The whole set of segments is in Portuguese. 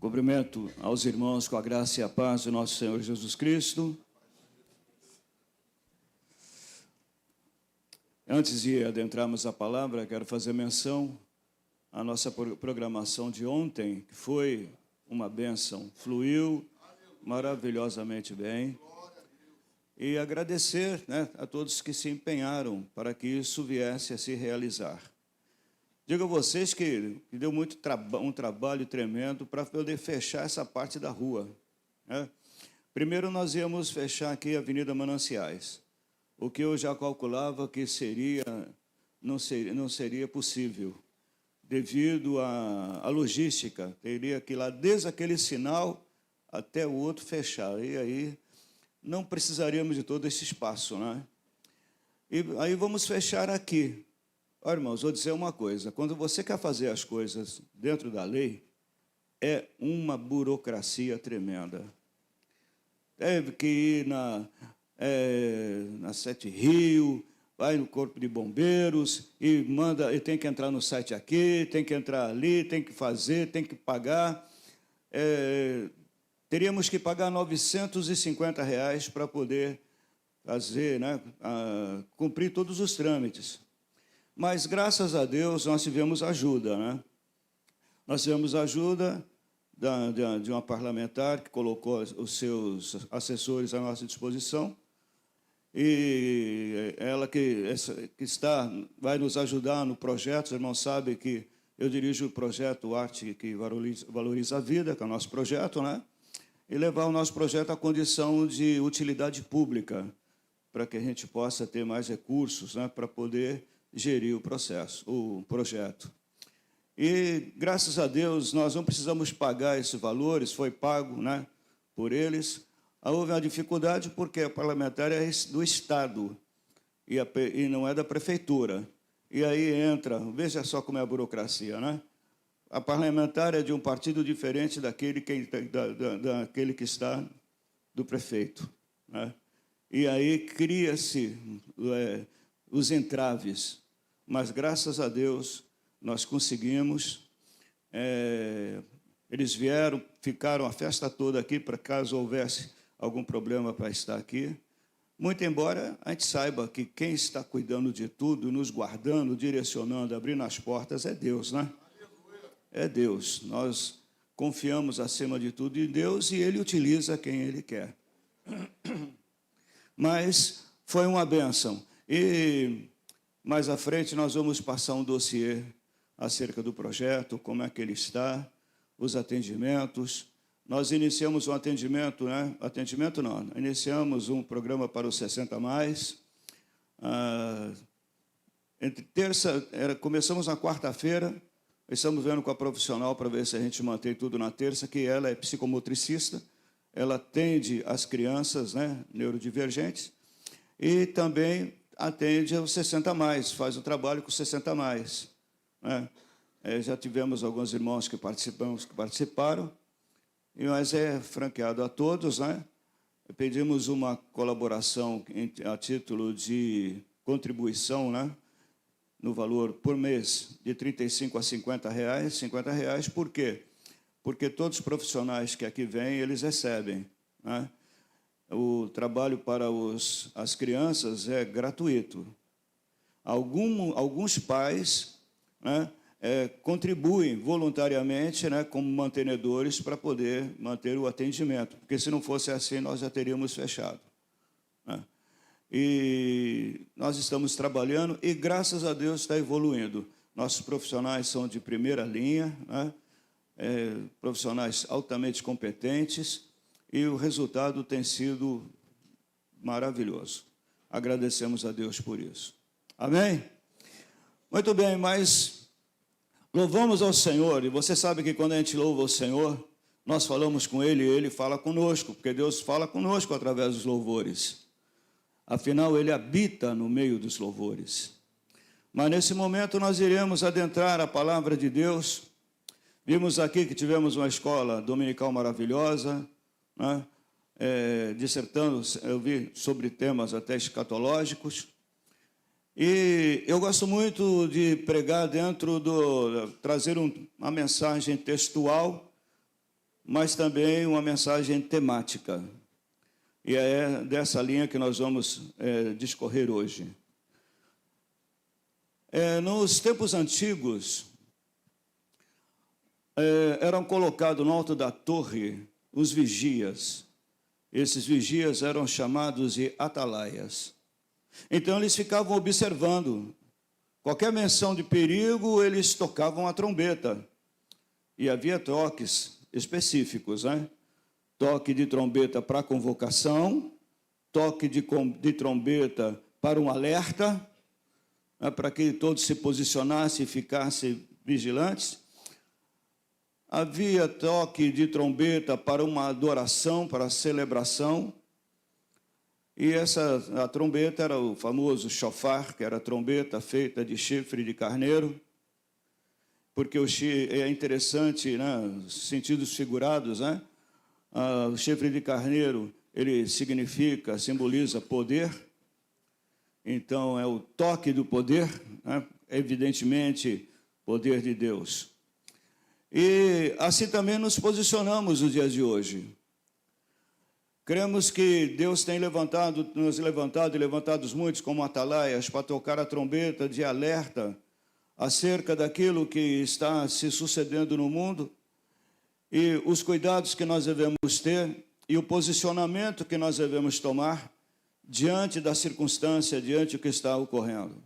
Cumprimento aos irmãos com a graça e a paz do nosso Senhor Jesus Cristo. Antes de adentrarmos a palavra, quero fazer menção à nossa programação de ontem, que foi uma bênção, fluiu maravilhosamente bem. E agradecer, a todos que se empenharam para que isso viesse a se realizar. Digo a vocês que deu um trabalho tremendo para poder fechar essa parte da rua. Primeiro, nós íamos fechar aqui a Avenida Mananciais, o que eu já calculava que não seria possível, devido à logística. Teria que ir lá desde aquele sinal até o outro fechar. E aí não precisaríamos de todo esse espaço, E aí vamos fechar aqui. Olha, irmãos, vou dizer uma coisa. Quando você quer fazer as coisas dentro da lei, é uma burocracia tremenda. Teve que ir na Sete Rio, vai no Corpo de Bombeiros e tem que entrar no site aqui, tem que entrar ali, tem que fazer, tem que pagar. Teríamos que pagar R$ 950 para poder fazer, cumprir todos os trâmites. Mas, graças a Deus, nós tivemos ajuda, Nós tivemos ajuda de uma parlamentar que colocou os seus assessores à nossa disposição, e ela vai nos ajudar no projeto. Os irmãos sabem que eu dirijo o projeto Arte que Valoriza a Vida, que é o nosso projeto, E levar o nosso projeto à condição de utilidade pública, para que a gente possa ter mais recursos, para poder gerir o projeto. E, graças a Deus, nós não precisamos pagar esses valores, foi pago, por eles. Houve uma dificuldade porque a parlamentar é do Estado e não é da Prefeitura. E aí entra, veja só como é a burocracia, A parlamentar é de um partido diferente daquele que está do prefeito, E aí cria-se os entraves, mas, graças a Deus, nós conseguimos. Eles vieram, ficaram a festa toda aqui, para caso houvesse algum problema para estar aqui. Muito embora a gente saiba que quem está cuidando de tudo, nos guardando, direcionando, abrindo as portas, é Deus, É Deus. Nós confiamos, acima de tudo, em Deus, e Ele utiliza quem Ele quer. Mas foi uma bênção. E mais à frente nós vamos passar um dossiê acerca do projeto, como é que ele está, os atendimentos. Nós iniciamos um atendimento, Atendimento não, iniciamos um programa para os 60+. Começamos na quarta-feira, estamos vendo com a profissional para ver se a gente mantém tudo na terça, que ela é psicomotricista, ela atende as crianças, neurodivergentes, e também atende aos 60+, faz o trabalho com 60+. Já tivemos alguns irmãos que participaram, mas é franqueado a todos, Pedimos uma colaboração a título de contribuição, no valor por mês de R$ 35 a R$ 50. R$ 50, por quê? Porque todos os profissionais que aqui vêm, eles recebem, O trabalho para as crianças é gratuito. Alguns pais contribuem voluntariamente, como mantenedores, para poder manter o atendimento, porque, se não fosse assim, nós já teríamos fechado. E nós estamos trabalhando e, graças a Deus, está evoluindo. Nossos profissionais são de primeira linha, profissionais altamente competentes, e o resultado tem sido maravilhoso. Agradecemos a Deus por isso. Amém? Muito bem, mas louvamos ao Senhor, e você sabe que quando a gente louva ao Senhor, nós falamos com Ele e Ele fala conosco, porque Deus fala conosco através dos louvores. Afinal, Ele habita no meio dos louvores. Mas, nesse momento, nós iremos adentrar a palavra de Deus. Vimos aqui que tivemos uma escola dominical maravilhosa, dissertando, eu vi, sobre temas até escatológicos. E eu gosto muito de pregar trazer uma mensagem textual mas também uma mensagem temática. E é dessa linha que nós vamos discorrer hoje. Nos tempos antigos, eram colocados no alto da torre os vigias. Esses vigias eram chamados de atalaias. Então, eles ficavam observando. Qualquer menção de perigo, eles tocavam a trombeta. E havia toques específicos, né? Toque de trombeta para convocação, toque de trombeta para um alerta, né, para que todos se posicionassem e ficassem vigilantes. Havia toque de trombeta para uma adoração, para a celebração. E a trombeta era o famoso shofar, que era a trombeta feita de chifre de carneiro, porque é interessante, né, sentidos figurados, né? O chifre de carneiro, ele simboliza poder. Então, é o toque do poder, né? Evidentemente, poder de Deus. E assim também nos posicionamos nos dias de hoje. Cremos que Deus tem nos levantado muitos como atalaias para tocar a trombeta de alerta acerca daquilo que está se sucedendo no mundo e os cuidados que nós devemos ter e o posicionamento que nós devemos tomar diante da circunstância, diante do que está ocorrendo.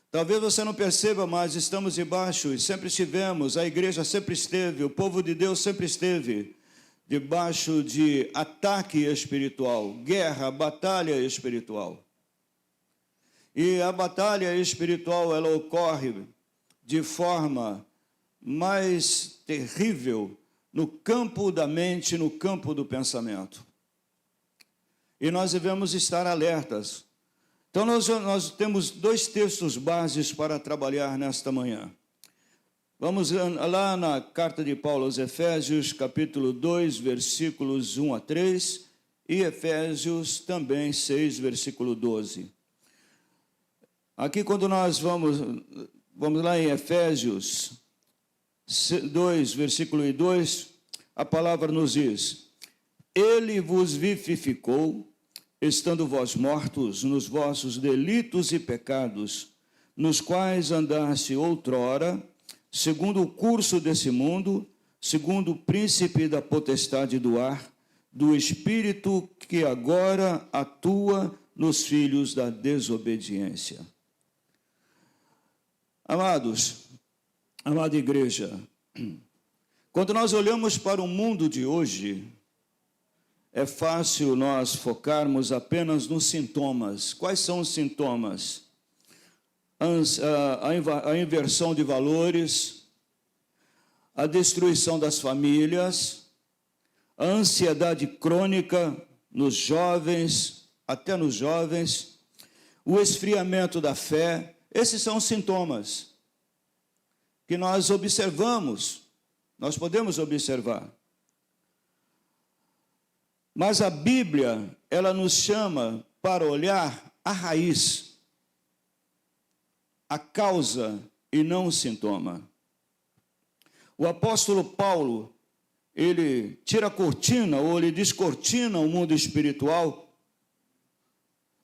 Talvez você não perceba, mas estamos debaixo, e sempre estivemos, a igreja sempre esteve, o povo de Deus sempre esteve debaixo de ataque espiritual, guerra, batalha espiritual. E a batalha espiritual, ela ocorre de forma mais terrível no campo da mente, no campo do pensamento. E nós devemos estar alertas. Então, nós temos 2 textos bases para trabalhar nesta manhã. Vamos lá na carta de Paulo aos Efésios, capítulo 2, versículos 1 a 3, e Efésios também 6, versículo 12. Aqui, quando nós vamos lá em Efésios 2, versículo 2, a palavra nos diz: Ele vos vivificou, estando vós mortos nos vossos delitos e pecados, nos quais andaste outrora, segundo o curso desse mundo, segundo o príncipe da potestade do ar, do espírito que agora atua nos filhos da desobediência. Amados, amada igreja, quando nós olhamos para o mundo de hoje, é fácil nós focarmos apenas nos sintomas. Quais são os sintomas? A inversão de valores, a destruição das famílias, a ansiedade crônica nos jovens, até nos jovens, o esfriamento da fé. Esses são os sintomas que nós observamos, nós podemos observar. Mas a Bíblia, ela nos chama para olhar a raiz, a causa e não o sintoma. O apóstolo Paulo, ele tira a cortina, ou ele descortina o mundo espiritual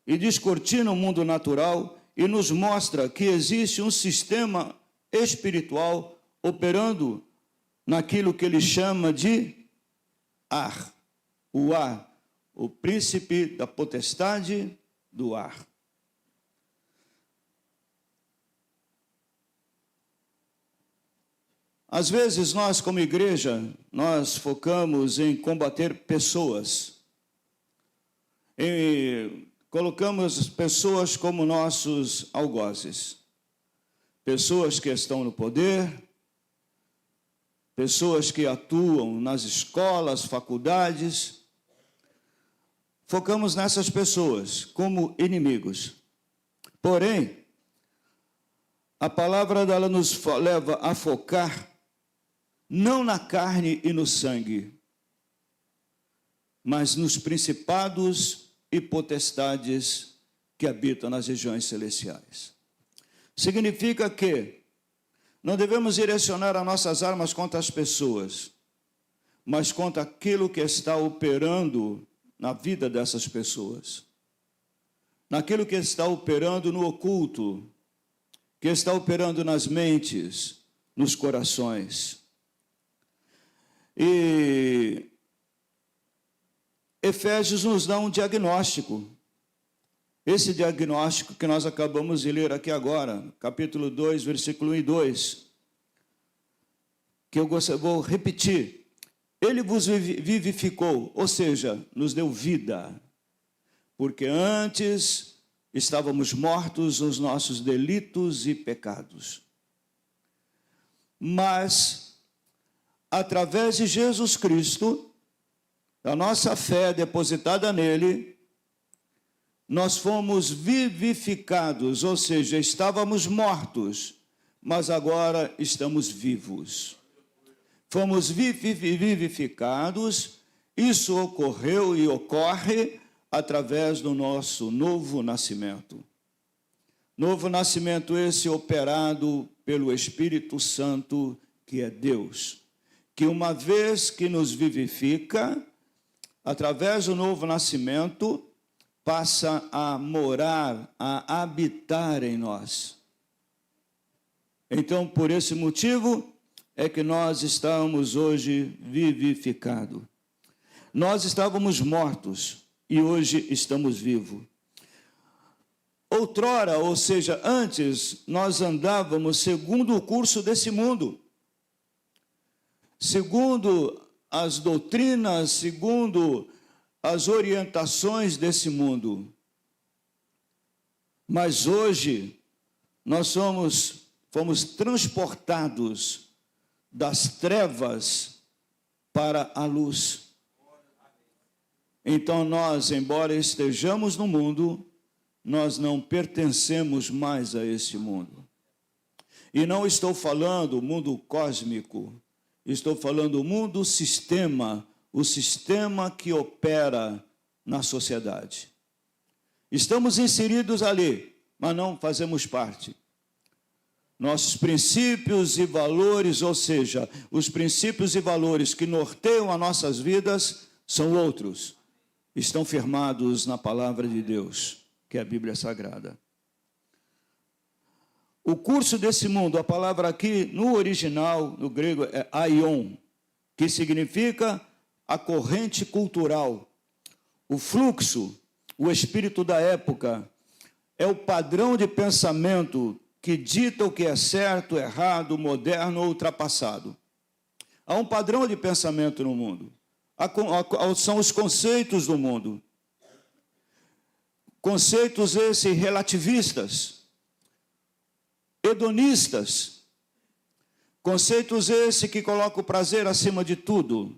e descortina o mundo natural e nos mostra que existe um sistema espiritual operando naquilo que ele chama de ar. O ar, o príncipe da potestade do ar. Às vezes nós, como igreja, nós focamos em combater pessoas. E colocamos pessoas como nossos algozes. Pessoas que estão no poder, pessoas que atuam nas escolas, faculdades. Focamos nessas pessoas como inimigos. Porém, a palavra dela nos leva a focar não na carne e no sangue, mas nos principados e potestades que habitam nas regiões celestiais. Significa que não devemos direcionar as nossas armas contra as pessoas, mas conta aquilo que está operando na vida dessas pessoas, naquilo que está operando no oculto, que está operando nas mentes, nos corações. E Efésios nos dá um diagnóstico. Esse diagnóstico que nós acabamos de ler aqui agora, capítulo 2, versículo 1 e 2, que eu vou repetir. Ele vos vivificou, ou seja, nos deu vida, porque antes estávamos mortos nos nossos delitos e pecados. Mas, através de Jesus Cristo, a nossa fé depositada nele, nós fomos vivificados, ou seja, estávamos mortos, mas agora estamos vivos. Fomos vivificados, isso ocorreu e ocorre através do nosso novo nascimento. Novo nascimento esse operado pelo Espírito Santo, que é Deus, que uma vez que nos vivifica, através do novo nascimento, passa a morar, a habitar em nós. Então, por esse motivo, é que nós estamos hoje vivificados. Nós estávamos mortos e hoje estamos vivos. Outrora, ou seja, antes, nós andávamos segundo o curso desse mundo, segundo as doutrinas, segundo as orientações desse mundo. Mas hoje, nós fomos transportados das trevas para a luz. Então nós, embora estejamos no mundo, nós não pertencemos mais a esse mundo. E não estou falando mundo cósmico, estou falando mundo sistema, o sistema que opera na sociedade. Estamos inseridos ali, mas não fazemos parte. Nossos princípios e valores, ou seja, os princípios e valores que norteiam as nossas vidas são outros. Estão firmados na palavra de Deus, que é a Bíblia Sagrada. O curso desse mundo, a palavra aqui no original, no grego, é aion, que significa a corrente cultural, o fluxo, o espírito da época, é o padrão de pensamento que dita o que é certo, errado, moderno ou ultrapassado. Há um padrão de pensamento no mundo. São os conceitos do mundo. Conceitos esses relativistas, hedonistas. Conceitos esses que colocam o prazer acima de tudo.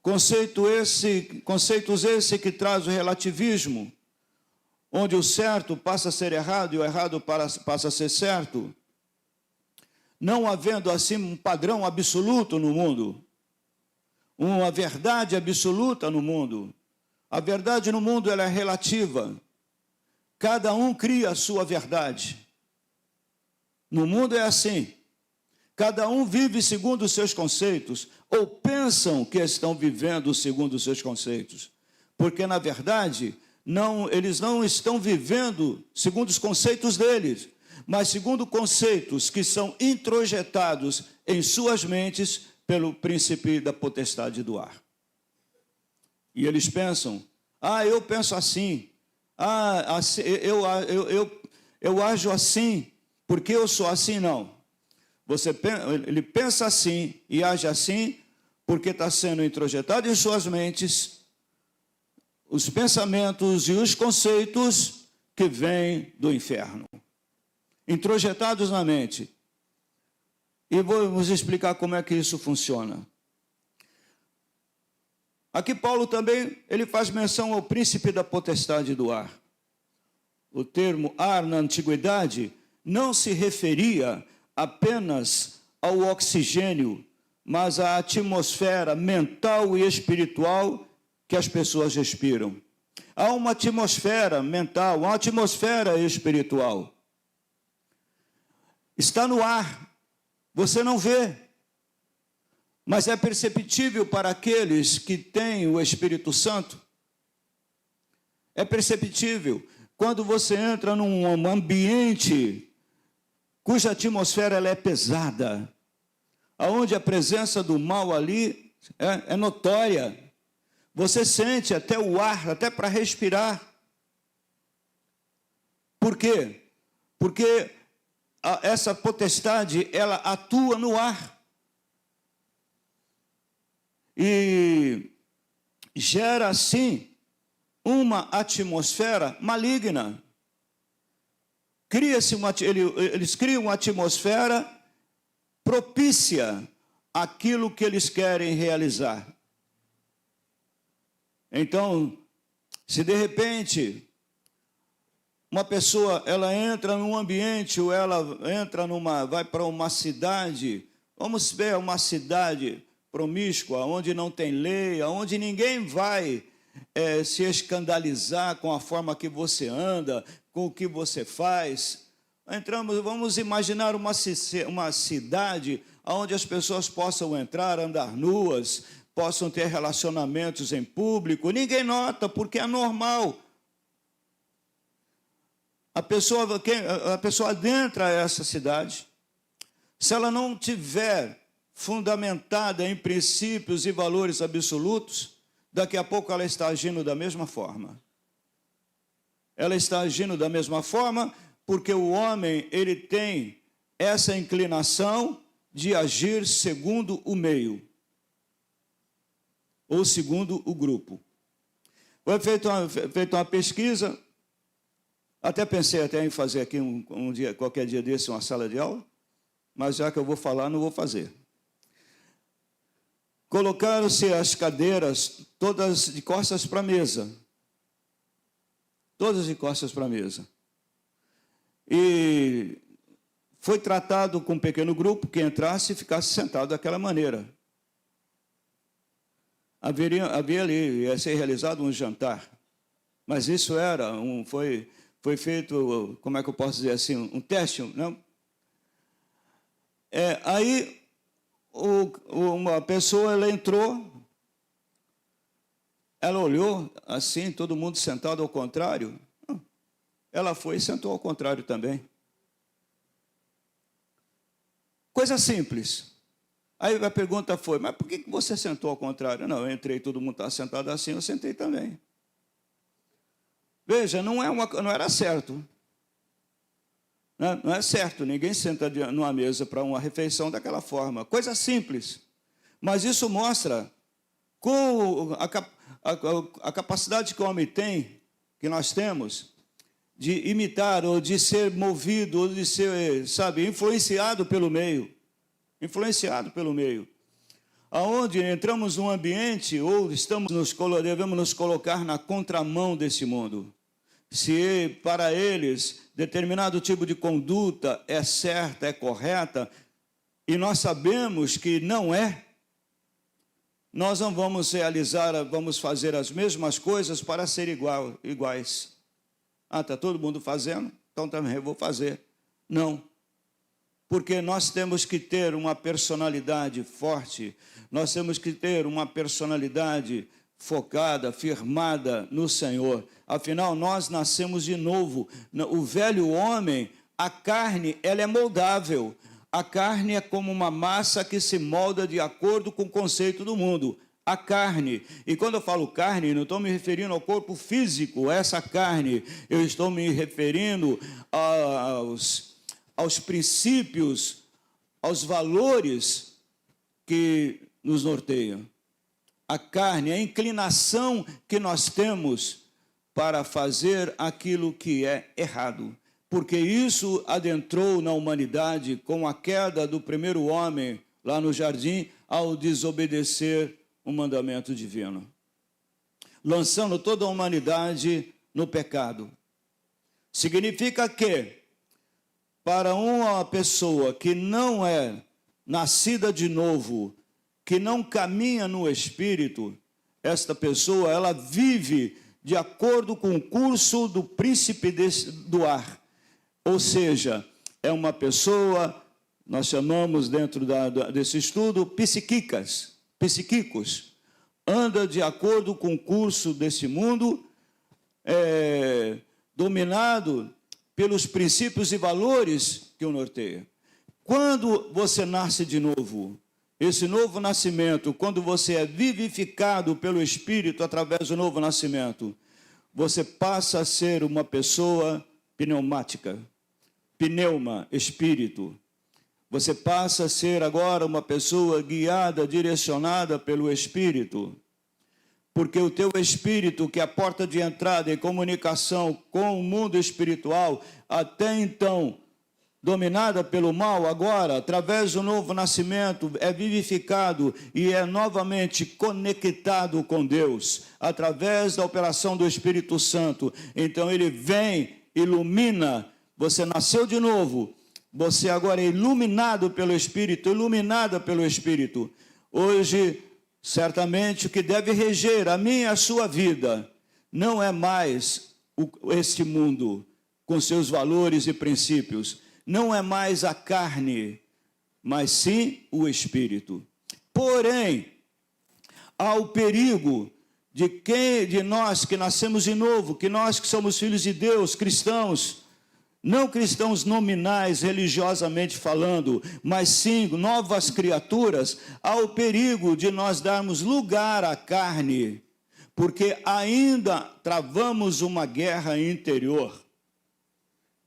Conceitos esses que trazem o relativismo, onde o certo passa a ser errado e o errado passa a ser certo, não havendo assim um padrão absoluto no mundo, uma verdade absoluta no mundo. A verdade no mundo ela é relativa, cada um cria a sua verdade. No mundo é assim, cada um vive segundo os seus conceitos, ou pensam que estão vivendo segundo os seus conceitos, porque na verdade eles não estão vivendo segundo os conceitos deles, mas segundo conceitos que são introjetados em suas mentes pelo príncipe da potestade do ar. E eles pensam, eu penso assim, eu ajo assim, porque eu sou assim, não. Ele pensa assim e age assim, porque está sendo introjetado em suas mentes os pensamentos e os conceitos que vêm do inferno, introjetados na mente. E vamos explicar como é que isso funciona. Aqui Paulo também, ele faz menção ao príncipe da potestade do ar. O termo ar na antiguidade não se referia apenas ao oxigênio, mas à atmosfera mental e espiritual que as pessoas respiram. Há uma atmosfera mental, uma atmosfera espiritual. Está no ar, você não vê, Mas é perceptível para aqueles que têm o Espírito Santo. É perceptível quando você entra num ambiente cuja atmosfera ela é pesada, aonde a presença do mal ali é notória. Você sente até o ar, até para respirar. Por quê? Porque essa potestade, ela atua no ar. E gera, assim, uma atmosfera maligna. Eles criam uma atmosfera propícia àquilo que eles querem realizar. Então, se de repente uma pessoa ela entra num ambiente ou ela entra vai para uma cidade, vamos ver uma cidade promíscua, onde não tem lei, onde ninguém vai se escandalizar com a forma que você anda, com o que você faz. Vamos imaginar uma cidade onde as pessoas possam entrar, andar nuas, possam ter relacionamentos em público, ninguém nota, porque é normal. A pessoa adentra essa cidade, se ela não tiver fundamentada em princípios e valores absolutos, daqui a pouco ela está agindo da mesma forma. Ela está agindo da mesma forma porque o homem, ele tem essa inclinação de agir segundo o meio, ou segundo o grupo. Foi feita uma pesquisa, até pensei em fazer aqui qualquer dia desse, uma sala de aula, mas já que eu vou falar, não vou fazer. Colocaram-se as cadeiras todas de costas para a mesa. Todas de costas para a mesa. E foi tratado com um pequeno grupo que entrasse e ficasse sentado daquela maneira. Havia ali, ia ser realizado um jantar. Mas isso foi feito, como é que eu posso dizer assim, um teste, não? Aí, uma pessoa, ela entrou, ela olhou assim, todo mundo sentado ao contrário, ela foi e sentou ao contrário também. Coisa simples. Aí a pergunta foi, mas por que você sentou ao contrário? Não, eu entrei, todo mundo está sentado assim, eu sentei também. Veja, não era certo. Não é certo, ninguém senta numa mesa para uma refeição daquela forma. Coisa simples. Mas isso mostra com a capacidade que o homem tem, que nós temos, de imitar, ou de ser movido, ou de ser, influenciado pelo meio. Influenciado pelo meio. Aonde entramos num ambiente, ou devemos nos colocar na contramão desse mundo. Se para eles determinado tipo de conduta é certa, é correta, e nós sabemos que não é, nós não vamos vamos fazer as mesmas coisas para ser iguais. Está todo mundo fazendo, então também eu vou fazer. Não. Porque nós temos que ter uma personalidade forte, nós temos que ter uma personalidade focada, firmada no Senhor. Afinal, nós nascemos de novo. O velho homem, a carne, ela é moldável. A carne é como uma massa que se molda de acordo com o conceito do mundo. A carne. E quando eu falo carne, não estou me referindo ao corpo físico, essa carne. Eu estou me referindo aos princípios, aos valores que nos norteiam. A carne, a inclinação que nós temos para fazer aquilo que é errado. Porque isso adentrou na humanidade com a queda do primeiro homem lá no jardim, ao desobedecer o mandamento divino, lançando toda a humanidade no pecado. Significa que, para uma pessoa que não é nascida de novo, que não caminha no Espírito, esta pessoa, ela vive de acordo com o curso do príncipe do ar. Ou seja, é uma pessoa nós chamamos dentro desse estudo psiquicos, anda de acordo com o curso desse mundo, dominado pelos princípios e valores que o norteia. Quando você nasce de novo, esse novo nascimento, quando você é vivificado pelo Espírito através do novo nascimento, você passa a ser uma pessoa pneumática, pneuma, espírito. Você passa a ser agora uma pessoa guiada, direcionada pelo Espírito. Porque o teu espírito, que é a porta de entrada e comunicação com o mundo espiritual, até então dominada pelo mal, agora, através do novo nascimento, é vivificado e é novamente conectado com Deus, através da operação do Espírito Santo. Então ele vem, ilumina, você nasceu de novo, você agora é iluminado pelo Espírito, iluminada pelo Espírito. Hoje, certamente, o que deve reger a minha e a sua vida não é mais este mundo com seus valores e princípios, não é mais a carne, mas sim o Espírito. Porém, há o perigo de nós que nascemos de novo, que nós que somos filhos de Deus, cristãos, não cristãos nominais, religiosamente falando, mas sim novas criaturas, há o perigo de nós darmos lugar à carne, porque ainda travamos uma guerra interior,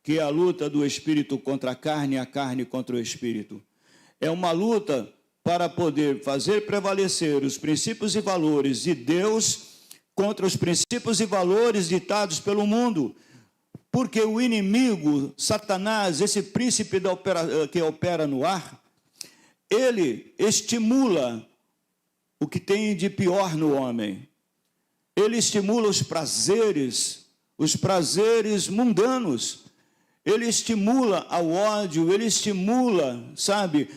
que é a luta do espírito contra a carne contra o espírito. É uma luta para poder fazer prevalecer os princípios e valores de Deus contra os princípios e valores ditados pelo mundo. Porque o inimigo, Satanás, esse príncipe que opera no ar, ele estimula o que tem de pior no homem. Ele estimula os prazeres mundanos. Ele estimula ao ódio, ele estimula,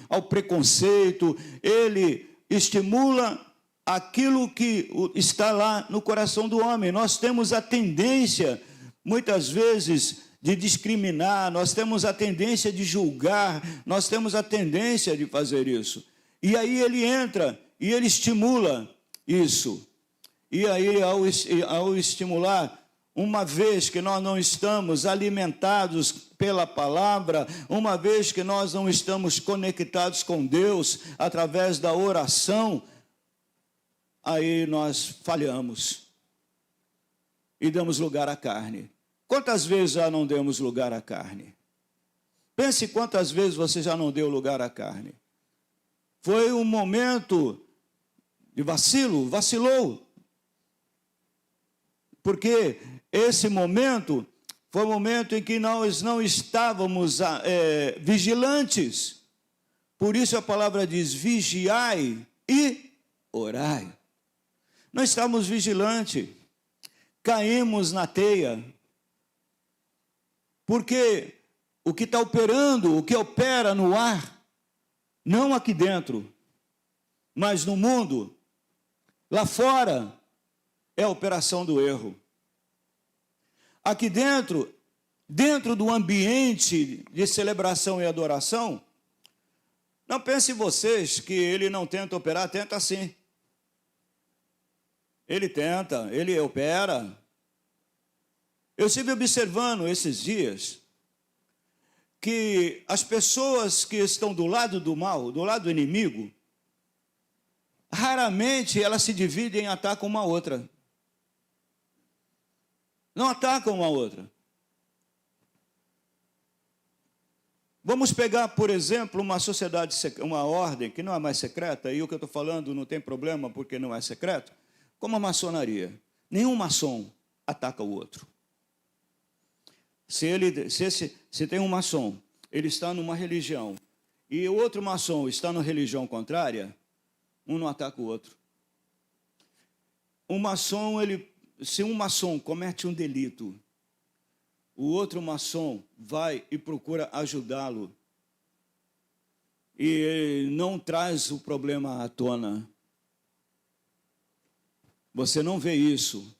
ao preconceito, ele estimula aquilo que está lá no coração do homem. Nós temos a tendência, muitas vezes, de discriminar, nós temos a tendência de julgar, nós temos a tendência de fazer isso. E aí ele entra e ele estimula isso. E aí, ao estimular, uma vez que nós não estamos alimentados pela palavra, uma vez que nós não estamos conectados com Deus através da oração, aí nós falhamos e damos lugar à carne. Quantas vezes já não demos lugar à carne? Pense quantas vezes você já não deu lugar à carne. Foi um momento de vacilou. Porque esse momento foi o momento em que nós não estávamos vigilantes. Por isso a palavra diz: vigiai e orai. Não estávamos vigilantes, caímos na teia. Porque o que está operando, o que opera no ar, não aqui dentro, mas no mundo, lá fora, é a operação do erro. Aqui dentro do ambiente de celebração e adoração, não pensem vocês que ele não tenta operar, tenta sim. Ele tenta, ele opera. Eu estive observando esses dias que as pessoas que estão do lado do mal, do lado do inimigo, raramente elas se dividem e atacam uma outra. Não atacam uma outra. Vamos pegar, por exemplo, uma sociedade, uma ordem que não é mais secreta, e o que eu estou falando não tem problema porque não é secreto, como a maçonaria. Nenhum maçom ataca o outro. Se tem um maçom, ele está numa religião, e o outro maçom está numa religião contrária, um não ataca o outro. Se um maçom comete um delito, o outro maçom vai e procura ajudá-lo e não traz o problema à tona. Você não vê isso.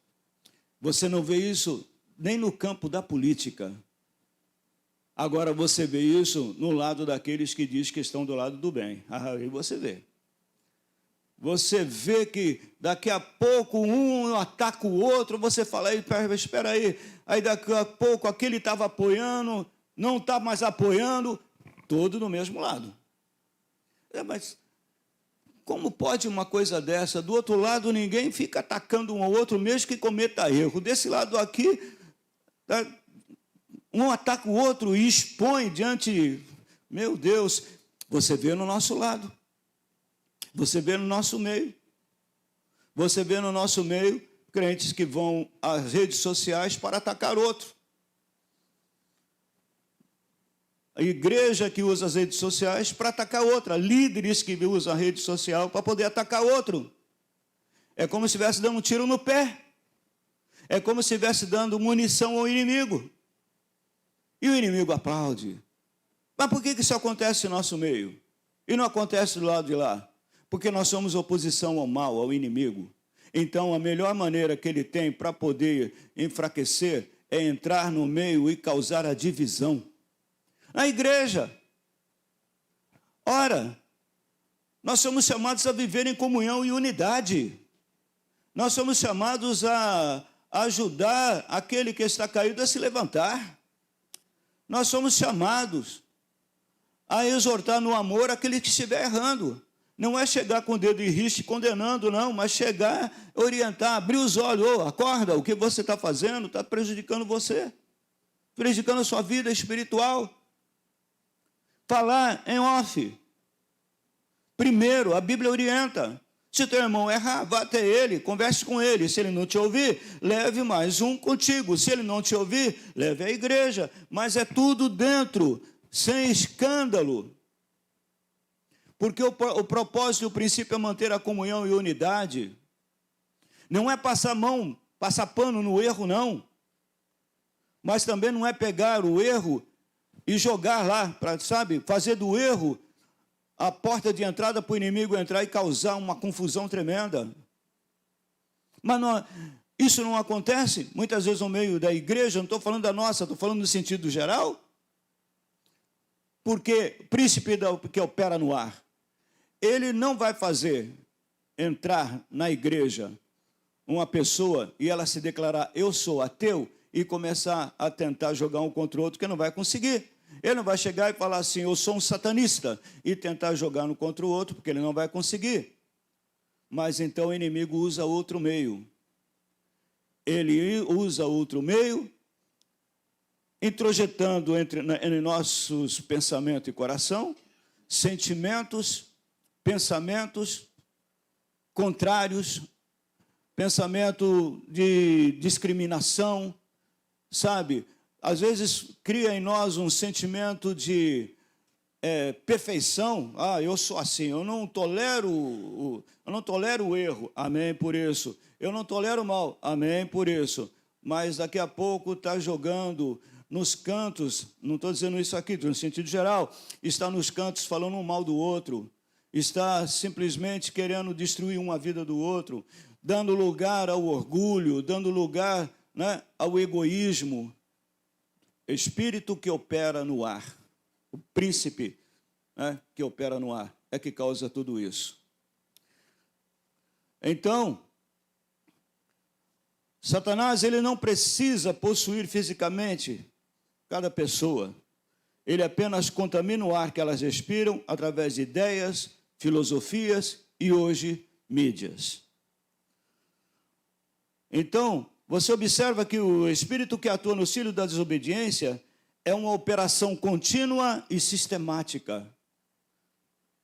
Você não vê isso nem no campo da política. Agora você vê isso no lado daqueles que diz que estão do lado do bem. Aí você vê. Você vê que daqui a pouco um ataca o outro, você fala, espera aí. Aí daqui a pouco aquele estava apoiando, não está mais apoiando, todo no mesmo lado. Mas como pode uma coisa dessa? Do outro lado ninguém fica atacando um ao outro, mesmo que cometa erro. Desse lado aqui, um ataca o outro e expõe diante... Meu Deus, você vê no nosso lado. Você vê no nosso meio. Você vê no nosso meio crentes que vão às redes sociais para atacar outro. A igreja que usa as redes sociais para atacar outra. Líderes que usam a rede social para poder atacar outro. É como se estivesse dando um tiro no pé. É como se estivesse dando munição ao inimigo. E o inimigo aplaude. Mas por que isso acontece no nosso meio? E não acontece do lado de lá? Porque nós somos oposição ao mal, ao inimigo. Então, a melhor maneira que ele tem para poder enfraquecer é entrar no meio e causar a divisão. Na igreja. Ora, nós somos chamados a viver em comunhão e unidade. Nós somos chamados a ajudar aquele que está caído a se levantar. Nós somos chamados a exortar no amor aquele que estiver errando. Não é chegar com o dedo em riste condenando, não, mas chegar, orientar, abrir os olhos. Acorda, o que você está fazendo está prejudicando você, prejudicando a sua vida espiritual. Falar em off. Primeiro, a Bíblia orienta. Se teu irmão errar, vá até ele, converse com ele. Se ele não te ouvir, leve mais um contigo. Se ele não te ouvir, leve à igreja. Mas é tudo dentro, sem escândalo. Porque o propósito e o princípio é manter a comunhão e unidade. Não é passar mão, passar pano no erro, não. Mas também não é pegar o erro e jogar lá, para, sabe, fazer do erro a porta de entrada para o inimigo entrar e causar uma confusão tremenda. Mas não, isso não acontece, muitas vezes no meio da igreja, não estou falando da nossa, estou falando no sentido geral. Porque o príncipe que opera no ar, ele não vai fazer entrar na igreja uma pessoa e ela se declarar, eu sou ateu, e começar a tentar jogar um contra o outro, que não vai conseguir. Ele não vai chegar e falar assim, eu sou um satanista, e tentar jogar um contra o outro, porque ele não vai conseguir. Mas então o inimigo usa outro meio. Ele usa outro meio, introjetando entre nossos pensamento e coração, sentimentos, pensamentos contrários, pensamento de discriminação, sabe? Às vezes cria em nós um sentimento de perfeição. Eu sou assim, eu não tolero o erro, amém por isso. Eu não tolero o mal, amém por isso. Mas daqui a pouco está jogando nos cantos, não estou dizendo isso aqui, no sentido geral, está nos cantos falando mal do outro, está simplesmente querendo destruir uma vida do outro, dando lugar ao orgulho, dando lugar, né, ao egoísmo. Espírito que opera no ar, o príncipe, né, que opera no ar, é que causa tudo isso. Então, Satanás, ele não precisa possuir fisicamente cada pessoa. Ele apenas contamina o ar que elas respiram através de ideias, filosofias e, hoje, mídias. Então, você observa que o espírito que atua no cílio da desobediência é uma operação contínua e sistemática,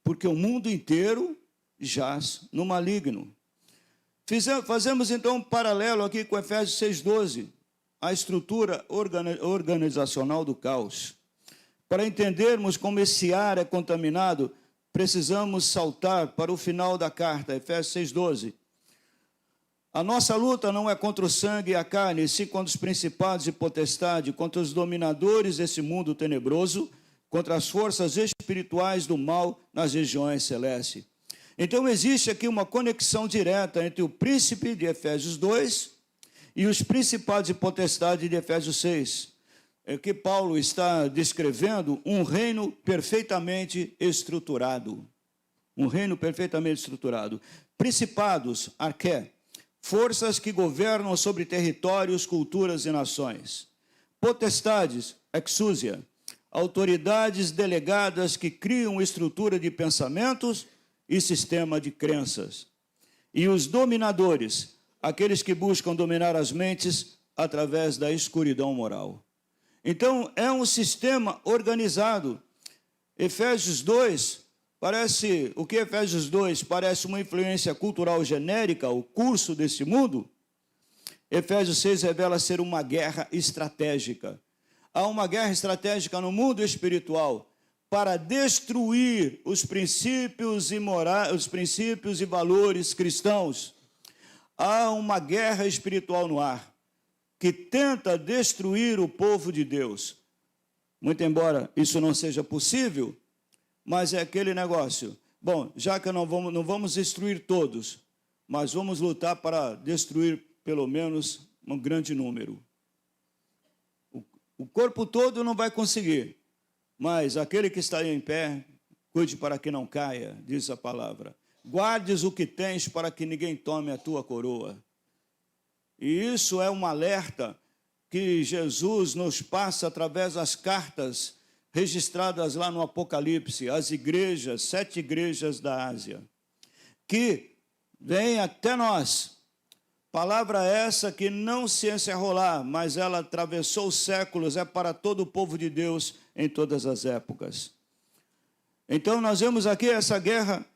porque o mundo inteiro jaz no maligno. Fazemos então um paralelo aqui com Efésios 6,12, a estrutura organizacional do caos. Para entendermos como esse ar é contaminado, precisamos saltar para o final da carta, Efésios 6,12. A nossa luta não é contra o sangue e a carne, sim contra os principados e potestades, contra os dominadores desse mundo tenebroso, contra as forças espirituais do mal nas regiões celestes. Então existe aqui uma conexão direta entre o príncipe de Efésios 2 e os principados e potestades de Efésios 6. é que Paulo está descrevendo um reino perfeitamente estruturado. Um reino perfeitamente estruturado. Principados, arqué, forças que governam sobre territórios, culturas e nações. Potestades, exúsia, autoridades delegadas que criam estrutura de pensamentos e sistema de crenças. E os dominadores, aqueles que buscam dominar as mentes através da escuridão moral. Então, é um sistema organizado. Efésios 2, o que Efésios 2 parece uma influência cultural genérica, o curso desse mundo, Efésios 6 revela ser uma guerra estratégica. Há uma guerra estratégica no mundo espiritual para destruir os princípios e valores cristãos. Há uma guerra espiritual no ar que tenta destruir o povo de Deus. Muito embora isso não seja possível, mas é aquele negócio. Bom, já que não vamos destruir todos, mas vamos lutar para destruir pelo menos um grande número. O corpo todo não vai conseguir, mas aquele que está em pé, cuide para que não caia, diz a palavra. Guardes o que tens para que ninguém tome a tua coroa. E isso é um alerta que Jesus nos passa através das cartas registradas lá no Apocalipse, as igrejas, 7 igrejas da Ásia, que vem até nós. Palavra essa que não se encerrou lá, mas ela atravessou os séculos, é para todo o povo de Deus em todas as épocas. Então nós vemos aqui essa guerra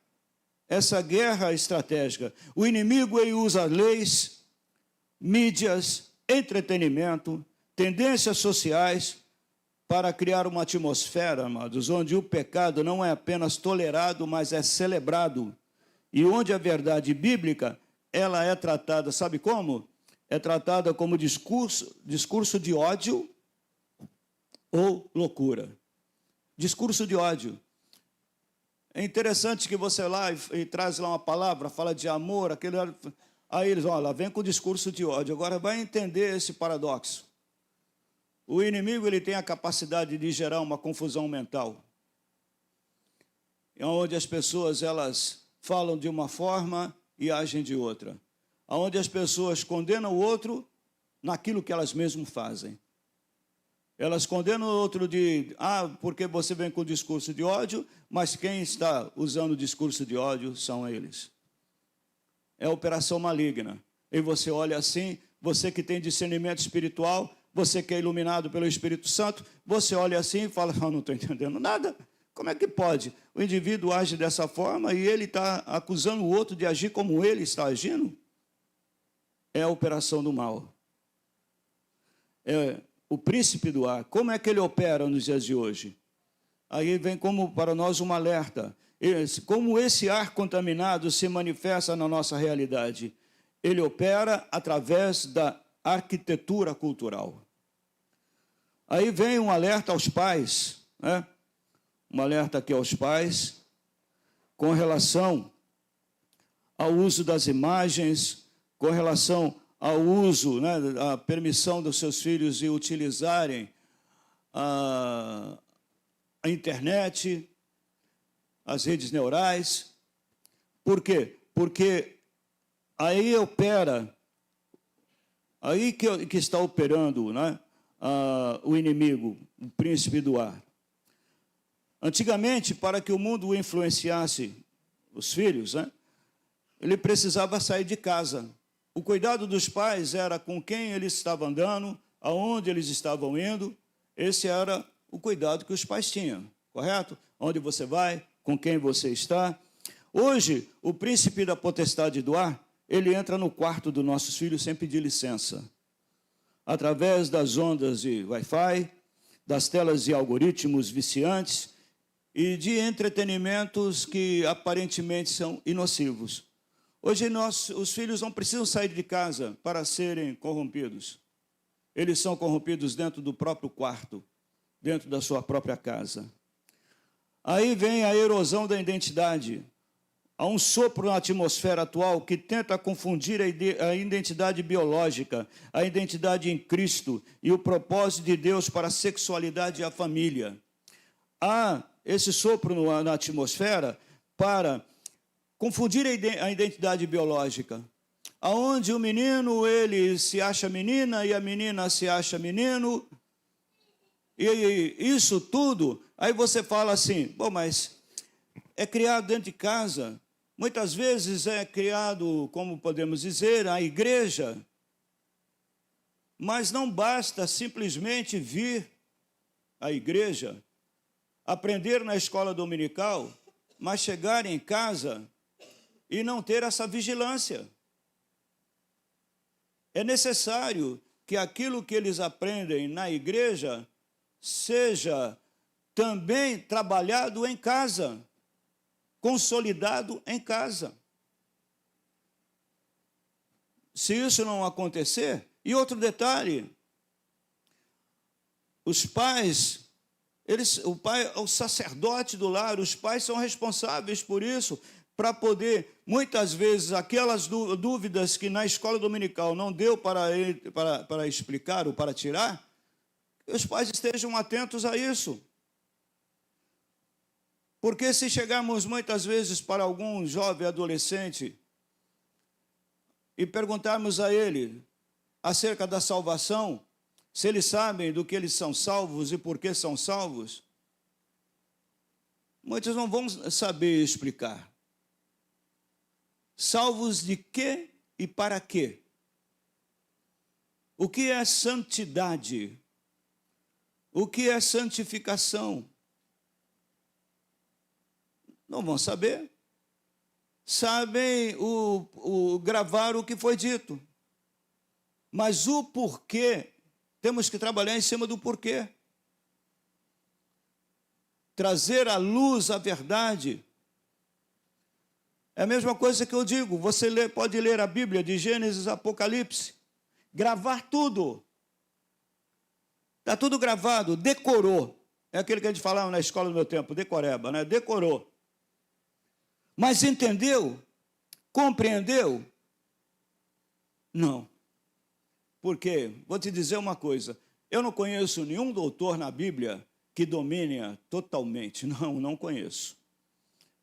estratégica. O inimigo ele usa leis, mídias, entretenimento, tendências sociais para criar uma atmosfera, amados, onde o pecado não é apenas tolerado, mas é celebrado. E onde a verdade bíblica, ela é tratada, sabe como? É tratada como discurso de ódio ou loucura. Discurso de ódio. É interessante que você lá e traz lá uma palavra, fala de amor, aí eles, olha, vem com discurso de ódio. Agora vai entender esse paradoxo. O inimigo ele tem a capacidade de gerar uma confusão mental, onde as pessoas elas falam de uma forma e agem de outra, onde as pessoas condenam o outro naquilo que elas mesmas fazem. Elas condenam o outro porque você vem com discurso de ódio, mas quem está usando o discurso de ódio são eles. É operação maligna. E você olha assim, você que tem discernimento espiritual, você que é iluminado pelo Espírito Santo, você olha assim e fala, não estou entendendo nada. Como é que pode? O indivíduo age dessa forma e ele está acusando o outro de agir como ele está agindo? É a operação do mal. É o príncipe do ar. Como é que ele opera nos dias de hoje? Aí vem como para nós um alerta. Como esse ar contaminado se manifesta na nossa realidade? Ele opera através da arquitetura cultural. Aí vem um alerta aos pais, né? Um alerta aqui aos pais, com relação ao uso das imagens, com relação ao uso, né, a permissão dos seus filhos de utilizarem a internet, as redes neurais. Por quê? Porque aí opera, aí que está operando, né, o inimigo, o príncipe do ar. Antigamente, para que o mundo o influenciasse, os filhos, né, ele precisava sair de casa. O cuidado dos pais era com quem eles estavam andando, aonde eles estavam indo. Esse era o cuidado que os pais tinham, correto? Onde você vai, com quem você está. Hoje, o príncipe da potestade do ar, ele entra no quarto dos nossos filhos sem pedir licença. Através das ondas de Wi-Fi, das telas de algoritmos viciantes e de entretenimentos que aparentemente são inocivos. Hoje, os filhos não precisam sair de casa para serem corrompidos. Eles são corrompidos dentro do próprio quarto, dentro da sua própria casa. Aí vem a erosão da identidade. Há um sopro na atmosfera atual que tenta confundir a identidade biológica, a identidade em Cristo e o propósito de Deus para a sexualidade e a família. Há esse sopro na atmosfera para confundir a identidade biológica, aonde o menino ele se acha menina e a menina se acha menino, e isso tudo, aí você fala assim, bom, mas é criado dentro de casa, muitas vezes é criado, como podemos dizer, a igreja, mas não basta simplesmente vir à igreja, aprender na escola dominical, mas chegar em casa e não ter essa vigilância. É necessário que aquilo que eles aprendem na igreja seja também trabalhado em casa, consolidado em casa. Se isso não acontecer, e outro detalhe, os pais, o pai é o sacerdote do lar, os pais são responsáveis por isso, para poder, muitas vezes, aquelas dúvidas que na escola dominical não deu para explicar ou para tirar, que os pais estejam atentos a isso. Porque se chegarmos muitas vezes para algum jovem adolescente e perguntarmos a ele acerca da salvação, se eles sabem do que eles são salvos e por que são salvos, muitos não vão saber explicar. Salvos de quê e para quê? O que é santidade? O que é santificação? Não vão saber. Sabem gravar o que foi dito. Mas o porquê, temos que trabalhar em cima do porquê. Trazer à luz a verdade. É a mesma coisa que eu digo, você pode ler a Bíblia de Gênesis a Apocalipse, gravar tudo. Está tudo gravado, decorou. É aquele que a gente falava na escola do meu tempo, decoreba, né? Decorou. Mas entendeu? Compreendeu? Não. Por quê? Vou te dizer uma coisa, eu não conheço nenhum doutor na Bíblia que domine totalmente. Não conheço.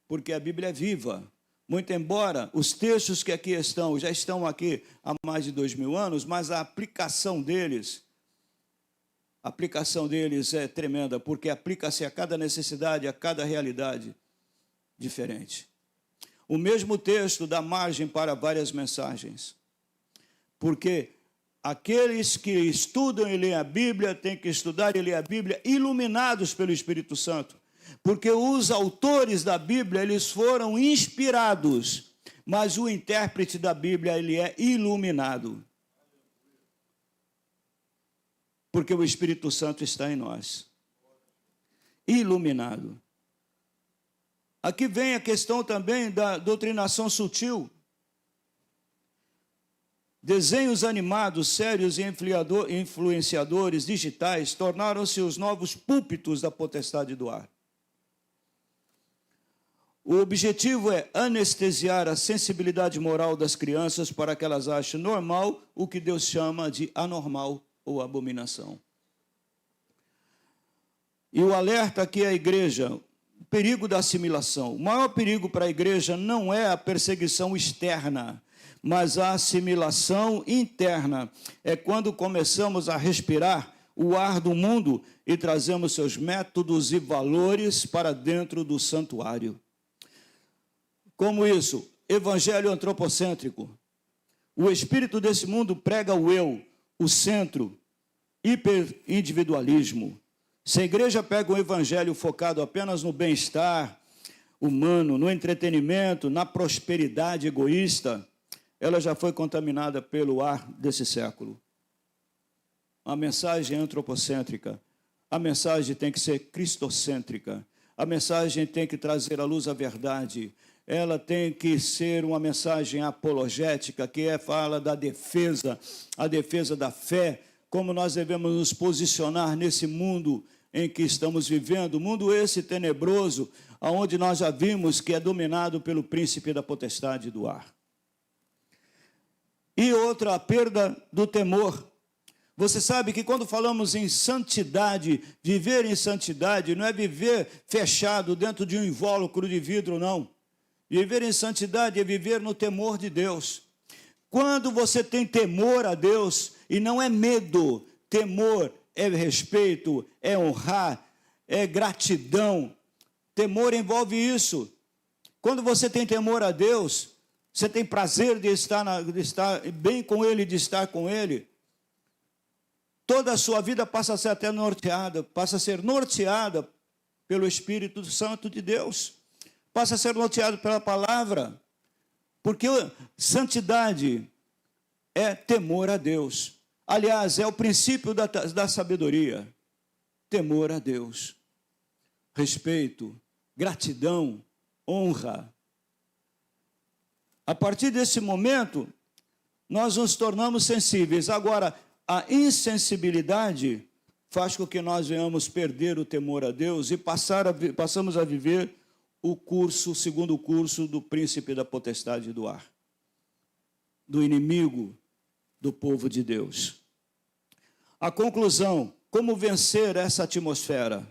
Porque a Bíblia é viva. Muito embora os textos que aqui estão, já estão aqui há mais de 2000 anos, mas a aplicação deles é tremenda, porque aplica-se a cada necessidade, a cada realidade diferente. O mesmo texto dá margem para várias mensagens, porque aqueles que estudam e leem a Bíblia têm que estudar e ler a Bíblia iluminados pelo Espírito Santo. Porque os autores da Bíblia, eles foram inspirados, mas o intérprete da Bíblia, ele é iluminado. Porque o Espírito Santo está em nós. Iluminado. Aqui vem a questão também da doutrinação sutil. Desenhos animados, sérios e influenciadores digitais tornaram-se os novos púlpitos da potestade do ar. O objetivo é anestesiar a sensibilidade moral das crianças para que elas achem normal o que Deus chama de anormal ou abominação. E o alerta aqui é a igreja, o perigo da assimilação. O maior perigo para a igreja não é a perseguição externa, mas a assimilação interna. É quando começamos a respirar o ar do mundo e trazemos seus métodos e valores para dentro do santuário. Como isso? Evangelho antropocêntrico. O espírito desse mundo prega o eu, o centro, hiperindividualismo. Se a igreja pega um evangelho focado apenas no bem-estar humano, no entretenimento, na prosperidade egoísta, ela já foi contaminada pelo ar desse século. A mensagem é antropocêntrica. A mensagem tem que ser cristocêntrica. A mensagem tem que trazer à luz a verdade. Ela tem que ser uma mensagem apologética, que fala da defesa, a defesa da fé, como nós devemos nos posicionar nesse mundo em que estamos vivendo, mundo esse tenebroso, onde nós já vimos que é dominado pelo príncipe da potestade do ar. E outra, a perda do temor. Você sabe que quando falamos em santidade, viver em santidade não é viver fechado dentro de um invólucro de vidro, não. Viver em santidade é viver no temor de Deus. Quando você tem temor a Deus, e não é medo, temor é respeito, é honrar, é gratidão. Temor envolve isso. Quando você tem temor a Deus, você tem prazer de estar bem com Ele, de estar com Ele. Toda a sua vida passa a ser até norteada, passa a ser norteada pelo Espírito Santo de Deus. Passa a ser norteado pela palavra. Porque santidade é temor a Deus. Aliás, é o princípio da sabedoria. Temor a Deus. Respeito, gratidão, honra. A partir desse momento, nós nos tornamos sensíveis. Agora, a insensibilidade faz com que nós venhamos perder o temor a Deus e passamos a viver o segundo curso do príncipe da potestade do ar, do inimigo do povo de Deus. A conclusão, como vencer essa atmosfera?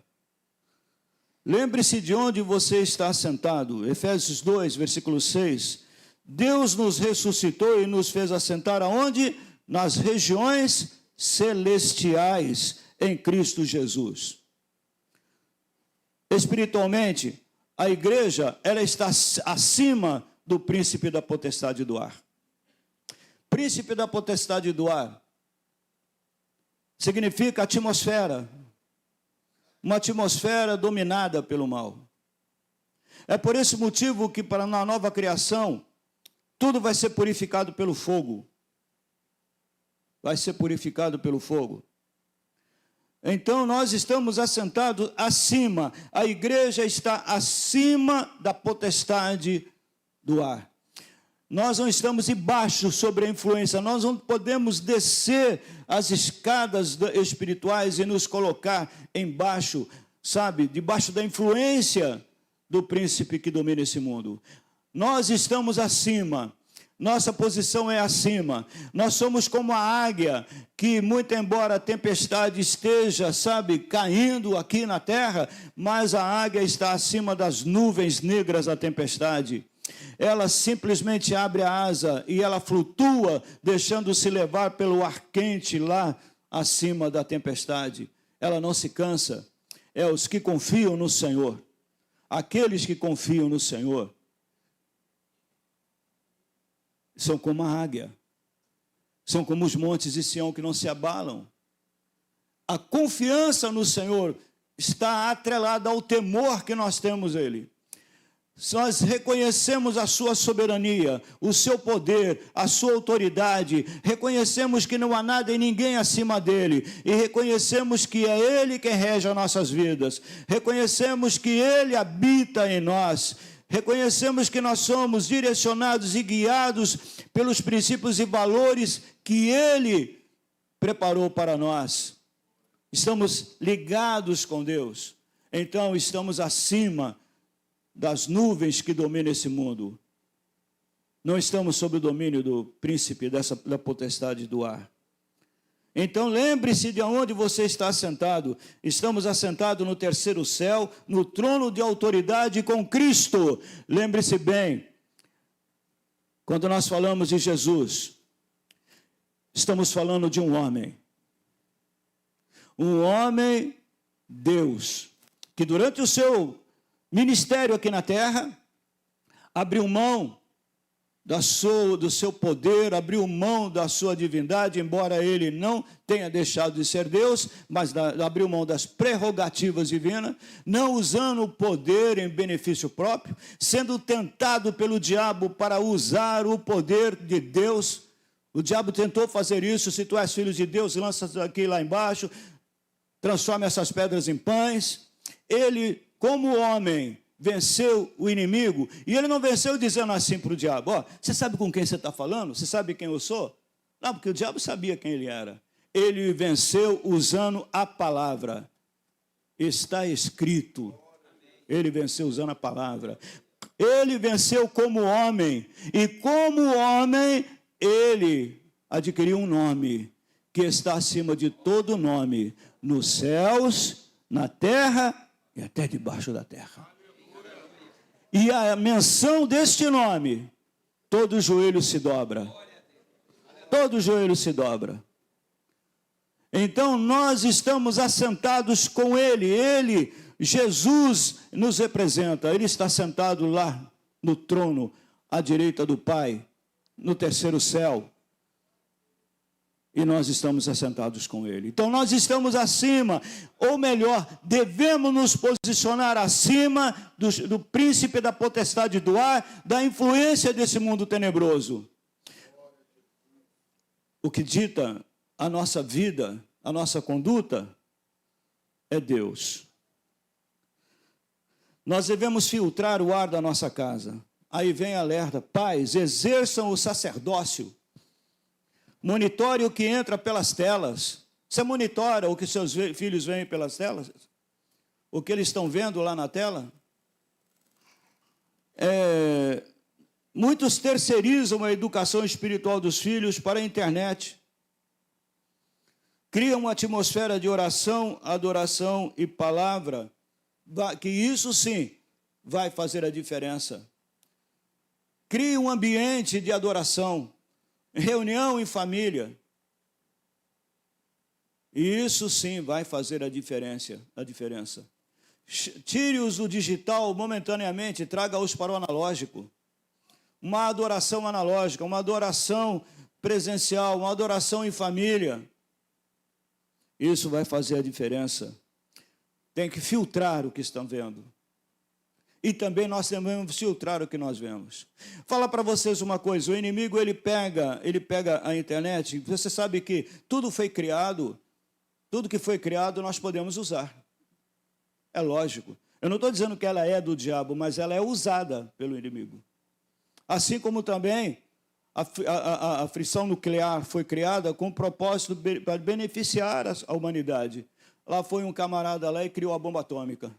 Lembre-se de onde você está sentado. Efésios 2, versículo 6. Deus nos ressuscitou e nos fez assentar aonde? Nas regiões celestiais em Cristo Jesus. Espiritualmente, a igreja, ela está acima do príncipe da potestade do ar. Príncipe da potestade do ar significa atmosfera. Uma atmosfera dominada pelo mal. É por esse motivo que na nova criação, tudo vai ser purificado pelo fogo. Vai ser purificado pelo fogo. Então, nós estamos assentados acima. A igreja está acima da potestade do ar. Nós não estamos embaixo sobre a influência. Nós não podemos descer as escadas espirituais e nos colocar embaixo, sabe, debaixo da influência do príncipe que domina esse mundo. Nós estamos acima. Nossa posição é acima. Nós somos como a águia, que muito embora a tempestade esteja, sabe, caindo aqui na terra, mas a águia está acima das nuvens negras da tempestade. Ela simplesmente abre a asa e ela flutua, deixando-se levar pelo ar quente lá acima da tempestade. Ela não se cansa. É os que confiam no Senhor. Aqueles que confiam no Senhor são como a águia, são como os montes de Sião que não se abalam. A confiança no Senhor está atrelada ao temor que nós temos a Ele. Nós reconhecemos a sua soberania, o seu poder, a sua autoridade, reconhecemos que não há nada e ninguém acima dele, e reconhecemos que é ele quem rege as nossas vidas, reconhecemos que ele habita em nós, reconhecemos que nós somos direcionados e guiados pelos princípios e valores que Ele preparou para nós. Estamos ligados com Deus. Então, estamos acima das nuvens que dominam esse mundo. Não estamos sob o domínio do príncipe da potestade do ar. Então, lembre-se de onde você está assentado. Estamos assentados no terceiro céu, no trono de autoridade com Cristo. Lembre-se bem, quando nós falamos de Jesus, estamos falando de um homem. Um homem, Deus, que durante o seu ministério aqui na terra, abriu mão do seu poder, abriu mão da sua divindade, embora ele não tenha deixado de ser Deus, mas abriu mão das prerrogativas divinas, não usando o poder em benefício próprio, sendo tentado pelo diabo para usar o poder de Deus. O diabo tentou fazer isso. Se tu és filho de Deus, lança aqui lá embaixo, transforma essas pedras em pães. Ele, como homem, venceu o inimigo, e ele não venceu dizendo assim para o diabo: ó, você sabe com quem você está falando? Você sabe quem eu sou? Não, porque o diabo sabia quem ele era. Ele venceu usando a palavra. Está escrito. Ele venceu usando a palavra. Ele venceu como homem. E como homem, ele adquiriu um nome que está acima de todo nome, nos céus, na terra e até debaixo da terra. E a menção deste nome, todo joelho se dobra. Todo joelho se dobra. Então, nós estamos assentados com Ele. Ele, Jesus, nos representa. Ele está sentado lá no trono, à direita do Pai, no terceiro céu. E nós estamos assentados com Ele. Então, nós estamos acima, ou melhor, devemos nos posicionar acima do príncipe da potestade do ar, da influência desse mundo tenebroso. O que dita a nossa vida, a nossa conduta, é Deus. Nós devemos filtrar o ar da nossa casa. Aí vem alerta: pais, exerçam o sacerdócio. Monitore o que entra pelas telas. Você monitora o que seus filhos veem pelas telas? O que eles estão vendo lá na tela? Muitos terceirizam a educação espiritual dos filhos para a internet. Criam uma atmosfera de oração, adoração e palavra, que isso sim vai fazer a diferença. Crie um ambiente de adoração, reunião em família. E isso sim vai fazer a diferença. Tire-os do digital momentaneamente, traga-os para o analógico. Uma adoração analógica, uma adoração presencial, uma adoração em família. Isso vai fazer a diferença. Tem que filtrar o que estão vendo. E também nós devemos filtrar o que nós vemos. Fala para vocês uma coisa: o inimigo ele pega a internet. Você sabe que tudo foi criado, tudo que foi criado nós podemos usar. É lógico. Eu não estou dizendo que ela é do diabo, mas ela é usada pelo inimigo. Assim como também a fissão nuclear foi criada com o propósito para beneficiar a humanidade. Lá foi um camarada lá e criou a bomba atômica.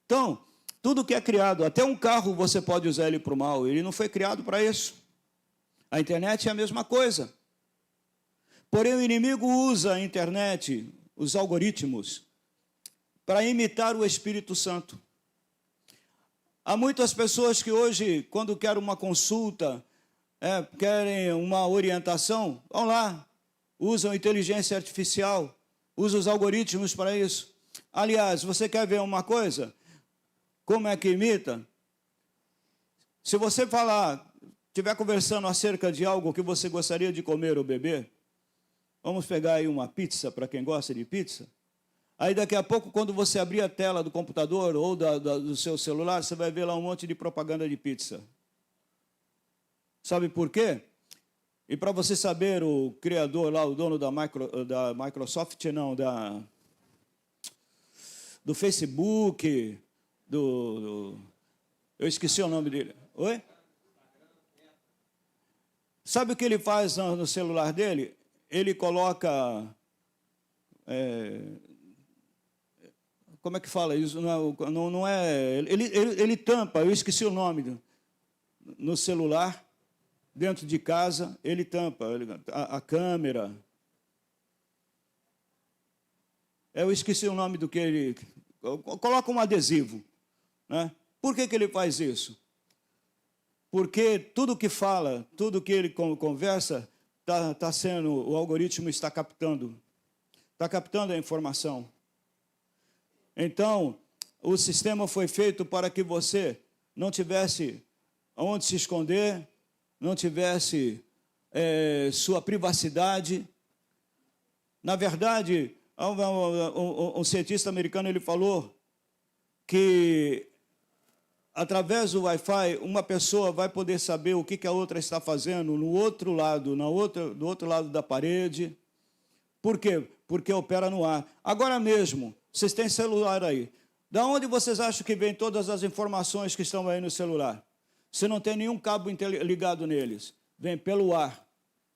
Então, tudo que é criado, até um carro você pode usar ele para o mal, ele não foi criado para isso. A internet é a mesma coisa. Porém, o inimigo usa a internet, os algoritmos, para imitar o Espírito Santo. Há muitas pessoas que hoje, quando querem uma consulta, querem uma orientação, vão lá, usam inteligência artificial, usam os algoritmos para isso. Aliás, você quer ver uma coisa? Como é que imita? Se você estiver conversando acerca de algo que você gostaria de comer ou beber, vamos pegar aí uma pizza, para quem gosta de pizza. Aí daqui a pouco, quando você abrir a tela do computador ou do seu celular, você vai ver lá um monte de propaganda de pizza. Sabe por quê? E para você saber, o criador lá, o dono da Microsoft, não, do Facebook, eu esqueci o nome dele. Oi? Sabe o que ele faz no celular dele? Ele coloca... como é que fala isso? Não é... Ele tampa, eu esqueci o nome, no celular, dentro de casa, ele tampa a câmera. Eu esqueci o nome do que ele... Coloca um adesivo. Né? Por que ele faz isso? Porque tudo que fala, tudo que ele conversa, o algoritmo está captando a informação. Então, o sistema foi feito para que você não tivesse onde se esconder, não tivesse sua privacidade. Na verdade, um cientista americano ele falou que, através do Wi-Fi, uma pessoa vai poder saber o que a outra está fazendo no outro lado, do outro lado da parede. Por quê? Porque opera no ar. Agora mesmo, vocês têm celular aí. Da onde vocês acham que vem todas as informações que estão aí no celular? Se não tem nenhum cabo ligado neles, vem pelo ar.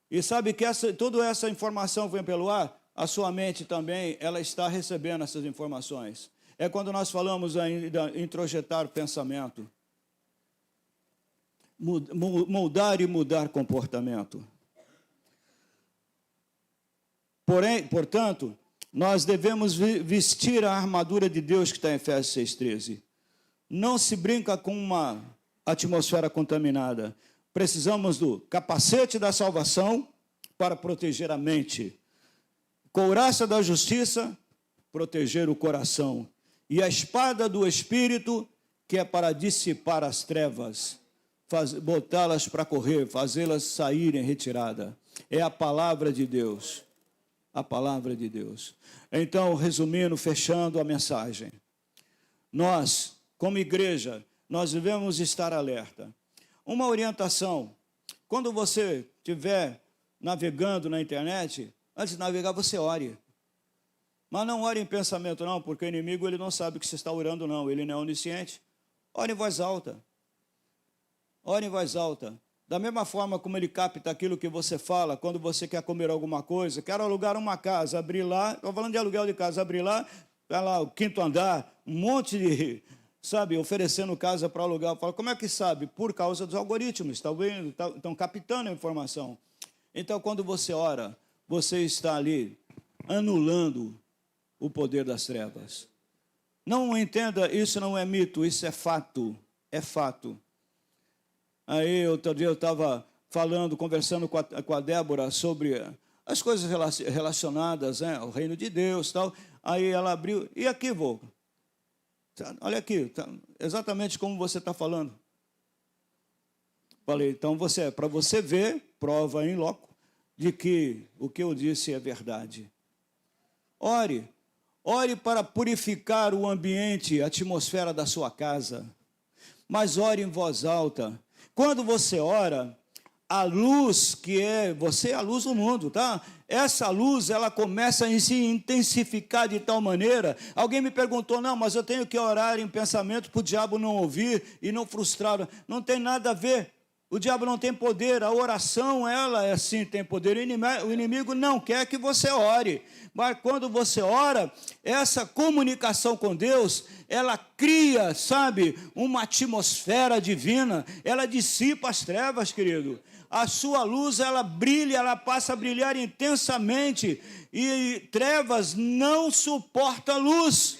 E sabe que toda essa informação vem pelo ar? A sua mente também, ela está recebendo essas informações. é quando nós falamos ainda em introjetar o pensamento. Moldar e mudar comportamento. Portanto, nós devemos vestir a armadura de Deus que está em Efésios 6,13. Não se brinca com uma atmosfera contaminada. Precisamos do capacete da salvação para proteger a mente. Couraça da justiça, proteger o coração. E a espada do Espírito, que é para dissipar as trevas, botá-las para correr, fazê-las saírem retirada. É a palavra de Deus. A palavra de Deus. Então, resumindo, fechando a mensagem. Nós, como igreja, nós devemos estar alerta. Uma orientação. Quando você estiver navegando na internet, antes de navegar, você ore. Mas não ore em pensamento, não, porque o inimigo ele não sabe que você está orando, não. Ele não é onisciente. Ore em voz alta. Ore em voz alta. Da mesma forma como ele capta aquilo que você fala, quando você quer comer alguma coisa, quero alugar uma casa, abrir lá, estou falando de aluguel de casa, abrir lá, vai lá, o 5º andar, um monte de, sabe, oferecendo casa para alugar. Fala, como é que sabe? Por causa dos algoritmos, estão captando a informação. Então, quando você ora, você está ali anulando o poder das trevas. Não entenda, isso não é mito, isso é fato, é fato. Aí, outro dia eu estava falando, conversando com a Débora sobre as coisas relacionadas, né, ao reino de Deus e tal. Aí ela abriu, e aqui, vô? Olha aqui, tá, exatamente como você está falando. Falei, então, para você ver, prova em loco, de que o que eu disse é verdade. Ore para purificar o ambiente, a atmosfera da sua casa, mas ore em voz alta. Quando você ora, a luz que é, você é a luz do mundo, tá? Essa luz, ela começa a se intensificar de tal maneira. Alguém me perguntou, não, mas eu tenho que orar em pensamento para o diabo não ouvir e não frustrar. Não tem nada a ver. O diabo não tem poder, a oração, ela sim tem poder. O inimigo não quer que você ore. Mas quando você ora, essa comunicação com Deus, ela cria, sabe, uma atmosfera divina. Ela dissipa as trevas, querido. A sua luz, ela brilha, ela passa a brilhar intensamente. E trevas não suportam a luz.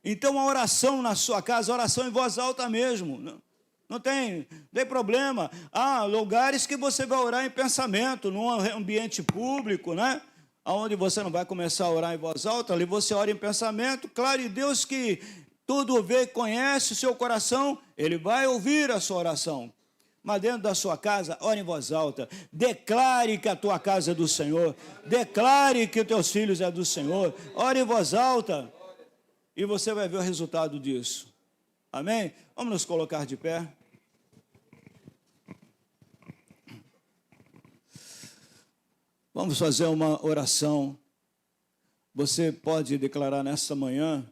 Então, a oração na sua casa, a oração em voz alta mesmo. Não tem problema. Há lugares que você vai orar em pensamento, num ambiente público, né? Onde você não vai começar a orar em voz alta, ali você ora em pensamento. Claro, e Deus que tudo vê, conhece o seu coração, Ele vai ouvir a sua oração. Mas dentro da sua casa, ore em voz alta. Declare que a tua casa é do Senhor. Declare que os teus filhos é do Senhor. Ore em voz alta. E você vai ver o resultado disso. Amém? Vamos nos colocar de pé. Vamos fazer uma oração. Você pode declarar nesta manhã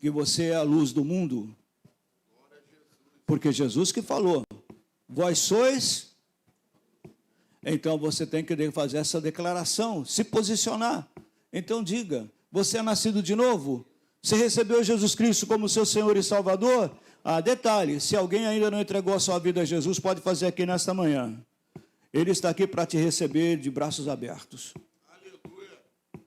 que você é a luz do mundo. Porque Jesus que falou, vós sois. Então você tem que fazer essa declaração, se posicionar. Então diga, você é nascido de novo? Você recebeu Jesus Cristo como seu Senhor e Salvador? Detalhe, se alguém ainda não entregou a sua vida a Jesus, pode fazer aqui nesta manhã. Ele está aqui para te receber de braços abertos.